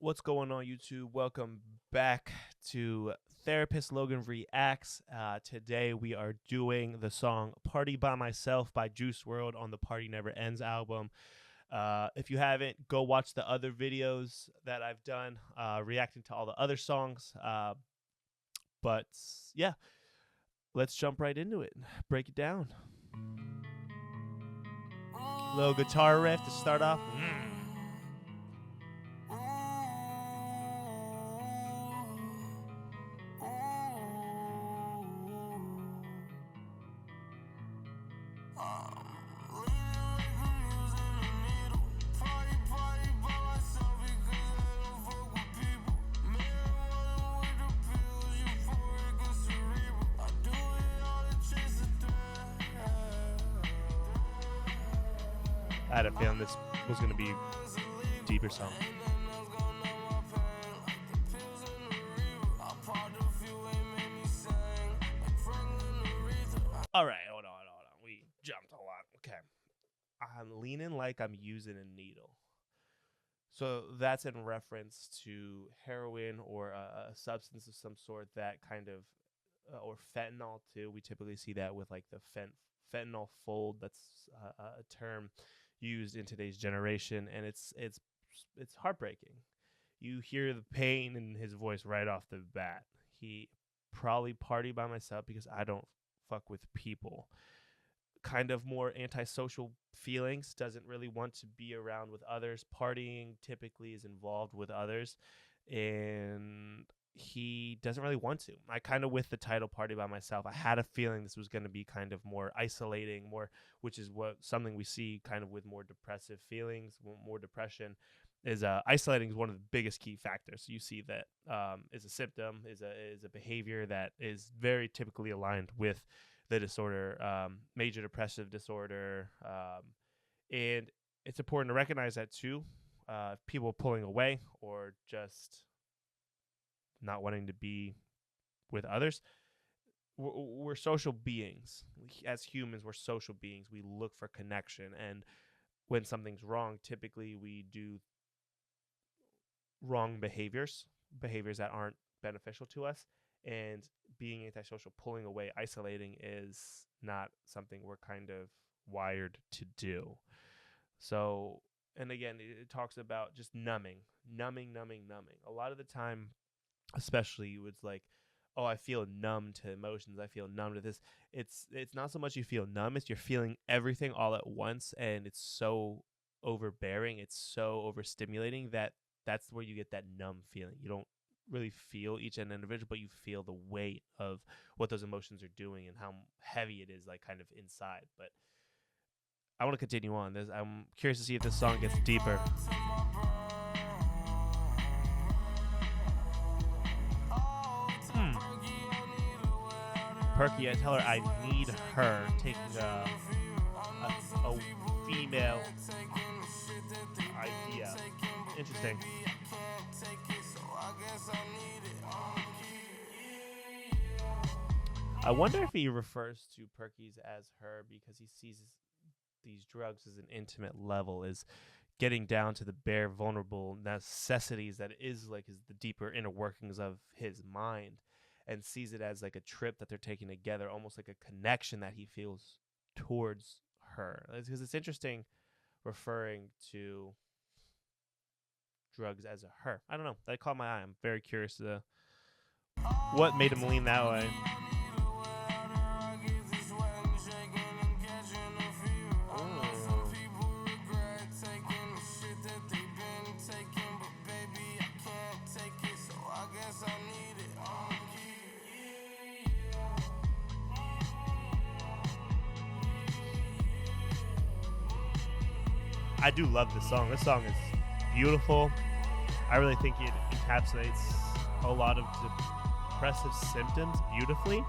What's going on, YouTube? Welcome back to Therapist Logan Reacts. Today we are doing the song Party by Myself by Wrld on the Party Never Ends album. If you haven't, go watch the other videos that I've done reacting to all the other songs. But yeah, let's jump right into it. Break it down. Little guitar riff to start off. I had a feeling this was going to be a deeper song. All right, hold on. We jumped a lot. Okay. I'm leaning like I'm using a needle. So that's in reference to heroin or a substance of some sort that kind of, or fentanyl too. We typically see that with like the fentanyl fold. That's a term used in today's generation, and it's heartbreaking. You hear the pain in his voice right off the bat. He probably party by myself because I don't fuck with people. Kind of more antisocial feelings, doesn't really want to be around with others. Partying typically is involved with others, and he doesn't really want to. I kind of, with the title Party by Myself, I had a feeling this was going to be kind of more isolating, which is something we see kind of with more depressive feelings, more depression, is isolating is one of the biggest key factors. So you see that is a symptom, is a behavior that is very typically aligned with the disorder, major depressive disorder, and it's important to recognize that too. People pulling away or just not wanting to be with others. We're social beings. As humans, we're social beings. We look for connection, and when something's wrong, typically we do wrong behaviors that aren't beneficial to us. And being antisocial, pulling away, isolating is not something we're kind of wired to do. So, and again, it talks about just numbing. A lot of the time, especially, it's like, oh, I feel numb to emotions. I feel numb to this. It's not so much you feel numb, it's you're feeling everything all at once, and it's so overbearing, it's so overstimulating that's where you get that numb feeling. You don't really feel each individual, but you feel the weight of what those emotions are doing and how heavy it is, like kind of inside. But I want to continue on this. I'm curious to see if this song gets deeper. Perky, I tell her I need her, taking a female idea. Interesting. I wonder if he refers to Perky's as her because he sees these drugs as an intimate level, is getting down to the bare vulnerable necessities that is the deeper inner workings of his mind, and sees it as like a trip that they're taking together, almost like a connection that he feels towards her. Because it's interesting referring to drugs as a her. I don't know. That caught my eye. I'm very curious to what made him lean that way. I do love this song. This song is beautiful. I really think it encapsulates a lot of depressive symptoms beautifully.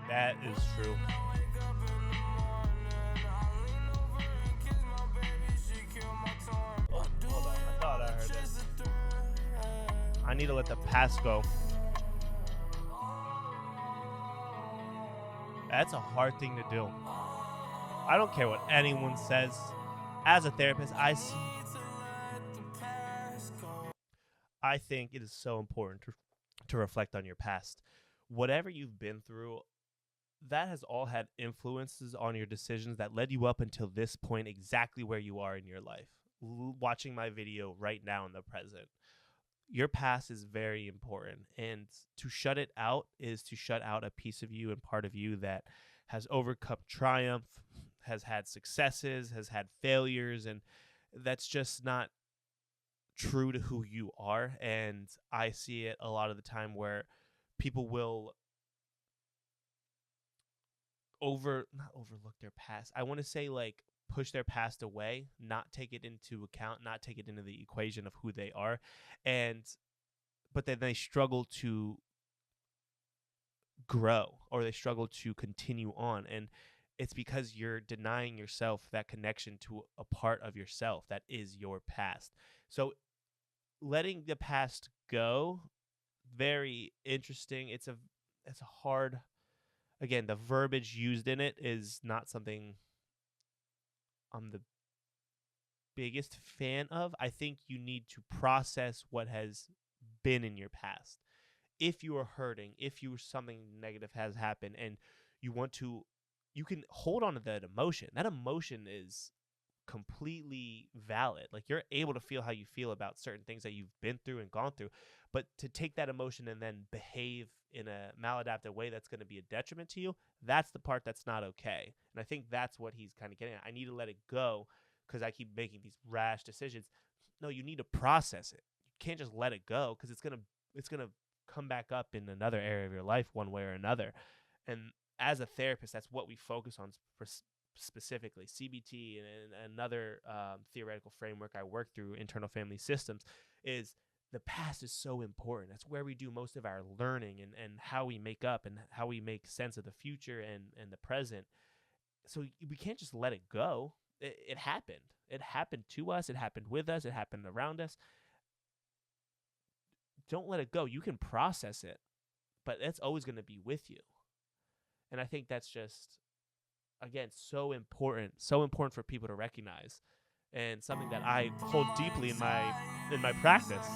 That is true. Oh, hold on. I thought I heard it. I need to let the past go. That's a hard thing to do. I don't care what anyone says. As a therapist, I think it is so important to reflect on your past. Whatever you've been through, that has all had influences on your decisions that led you up until this point, exactly where you are in your life. Watching my video right now in the present, your past is very important, and to shut it out is to shut out a piece of you and part of you that has overcome triumph, has had successes, has had failures, and that's just not true to who you are. And I see it a lot of the time where people will not overlook their past. I want to say like push their past away, not take it into account, not take it into the equation of who they are. But then they struggle to grow, or they struggle to continue on, and it's because you're denying yourself that connection to a part of yourself that is your past. So letting the past go, very interesting. It's a hard, again, the verbiage used in it is not something I'm the biggest fan of. I think you need to process what has been in your past. If you are hurting, if something negative has happened, and you can hold on to that emotion. That emotion is completely valid. Like, you're able to feel how you feel about certain things that you've been through and gone through, but to take that emotion and then behave in a maladaptive way that's going to be a detriment to you, that's the part that's not okay. And I think that's what he's kind of getting at. I need to let it go because I keep making these rash decisions. No, you need to process it. You can't just let it go, because it's gonna come back up in another area of your life one way or another. And as a therapist, that's what we focus on specifically. CBT and another theoretical framework I work through, internal family systems, is the past is so important. That's where we do most of our learning, and how we make up and how we make sense of the future and the present. So we can't just let it go. It happened. It happened to us. It happened with us. It happened around us. Don't let it go. You can process it, but it's always going to be with you. And I think that's just, again, so important for people to recognize, and something that I hold deeply in my practice.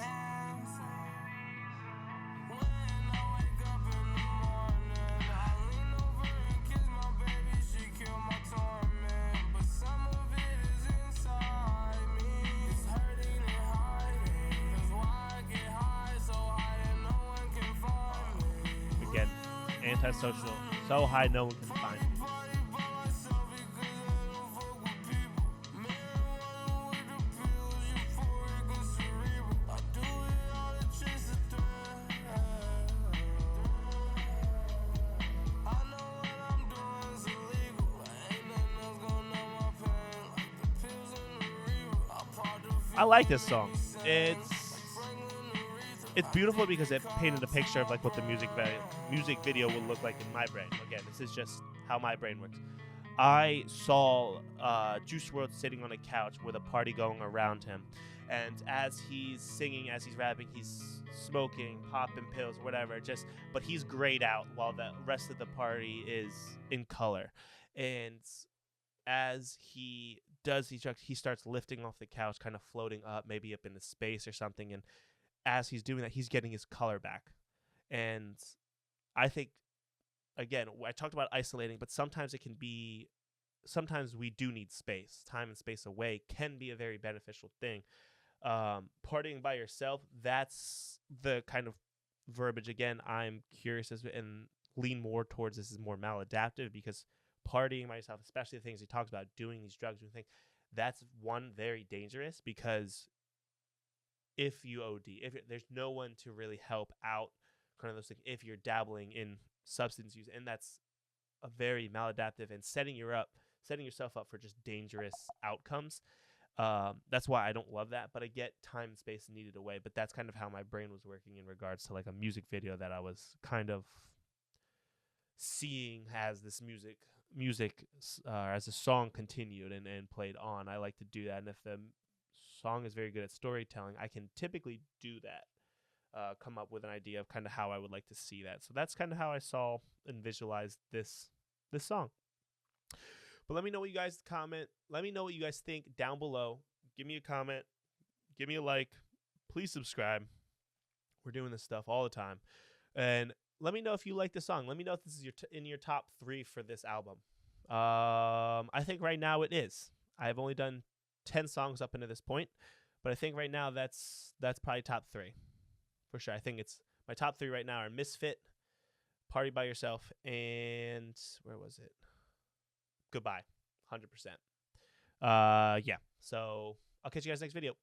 Again, antisocial, so high no one can find me. I like this song. It's beautiful because it painted a picture of like what the music video would look like in my brain. Again, this is just how my brain works. I saw Juice WRLD sitting on a couch with a party going around him, and as he's singing, as he's rapping, he's smoking, popping pills, whatever. But he's grayed out while the rest of the party is in color. And as he does these drugs, he starts lifting off the couch, kind of floating up, maybe up into space or something. And as he's doing that, he's getting his color back. And I think, again, I talked about isolating, but sometimes we do need space. Time and space away can be a very beneficial thing. Partying by yourself, that's the kind of verbiage, again, I'm curious and lean more towards this is more maladaptive, because partying by yourself, especially the things he talks about, doing these drugs, that's one, very dangerous, because if you OD, if there's no one to really help out, kind of those things, if you're dabbling in substance use, and that's a very maladaptive and setting yourself up for just dangerous outcomes. That's why I don't love that, but I get time and space needed away. But that's kind of how my brain was working in regards to like a music video that I was kind of seeing as this music as the song continued and played on. I like to do that, and if the song is very good at storytelling, I can typically do that. Come up with an idea of kind of how I would like to see that. So that's kind of how I saw and visualized this song. But let me know what you guys comment. Let me know what you guys think down below. Give me a comment. Give me a like. Please subscribe. We're doing this stuff all the time. And let me know if you like the song. Let me know if this is in your top 3 for this album. I think right now it is. I've only done 10 songs up into this point, but I think right now that's probably top 3 for sure. I think it's my top 3 right now are Misfit, Party by Yourself, and where was it? Goodbye. 100%. Yeah. So I'll catch you guys next video.